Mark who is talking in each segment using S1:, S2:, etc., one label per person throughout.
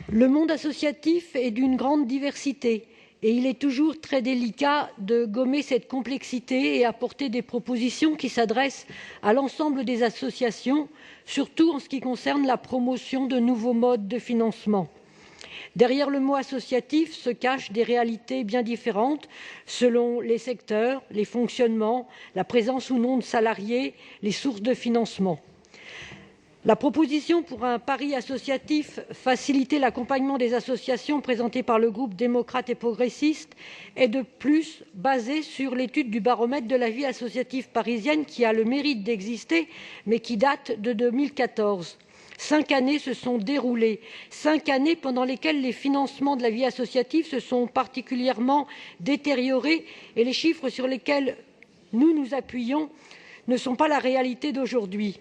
S1: Le monde associatif est d'une grande diversité et il est toujours très délicat de gommer cette complexité et apporter des propositions qui s'adressent à l'ensemble des associations, surtout en ce qui concerne la promotion de nouveaux modes de financement. Derrière le mot associatif se cachent des réalités bien différentes selon les secteurs, les fonctionnements, la présence ou non de salariés, les sources de financement. La proposition pour un pari associatif faciliter l'accompagnement des associations présentée par le groupe démocrate et progressiste est de plus basée sur l'étude du baromètre de la vie associative parisienne qui a le mérite d'exister mais qui date de 2014. 5 années se sont déroulées, 5 années pendant lesquelles les financements de la vie associative se sont particulièrement détériorés et les chiffres sur lesquels nous nous appuyons ne sont pas la réalité d'aujourd'hui.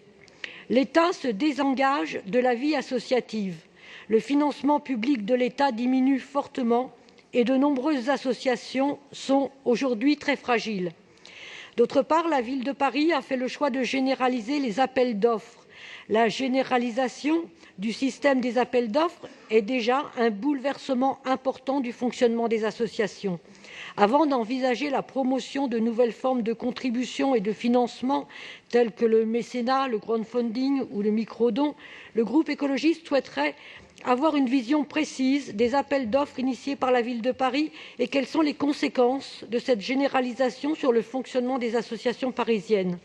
S1: L'État se désengage de la vie associative. Le financement public de l'État diminue fortement et de nombreuses associations sont aujourd'hui très fragiles. D'autre part, la ville de Paris a fait le choix de généraliser les appels d'offres. La généralisation du système des appels d'offres est déjà un bouleversement important du fonctionnement des associations. Avant d'envisager la promotion de nouvelles formes de contribution et de financement telles que le mécénat, le crowdfunding ou le micro-don, le groupe écologiste souhaiterait avoir une vision précise des appels d'offres initiés par la ville de Paris et quelles sont les conséquences de cette généralisation sur le fonctionnement des associations parisiennes.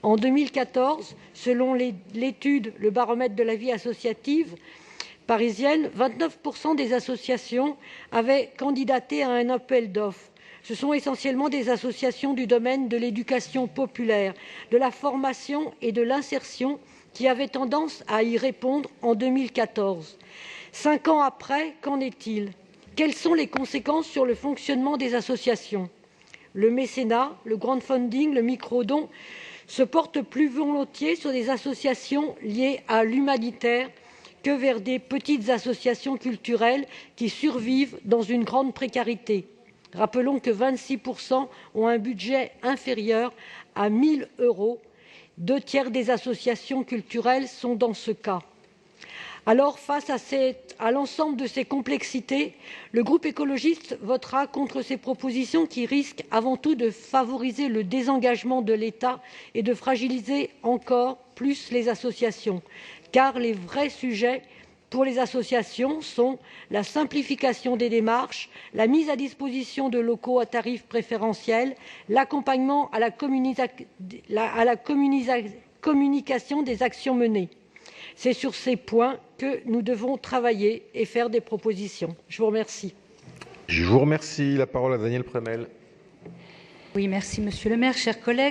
S1: En 2014, selon l'étude Le baromètre de la vie associative parisienne, 29% des associations avaient candidaté à un appel d'offres. Ce sont essentiellement des associations du domaine de l'éducation populaire, de la formation et de l'insertion qui avaient tendance à y répondre en 2014. 5 ans après, qu'en est-il? Quelles sont les conséquences sur le fonctionnement des associations? Le mécénat, le crowdfunding, le micro-don se portent plus volontiers sur des associations liées à l'humanitaire que vers des petites associations culturelles qui survivent dans une grande précarité. Rappelons que 26% ont un budget inférieur à 1 000 €. 2 tiers des associations culturelles sont dans ce cas. Alors, face à l'ensemble de ces complexités, le groupe écologiste votera contre ces propositions qui risquent avant tout de favoriser le désengagement de l'État et de fragiliser encore plus les associations. Car les vrais sujets pour les associations sont la simplification des démarches, la mise à disposition de locaux à tarifs préférentiels, l'accompagnement à la communication des actions menées. C'est sur ces points que nous devons travailler et faire des propositions. Je vous remercie.
S2: Je vous remercie. La parole à Daniel Prémel.
S3: Oui, merci Monsieur le maire, chers collègues.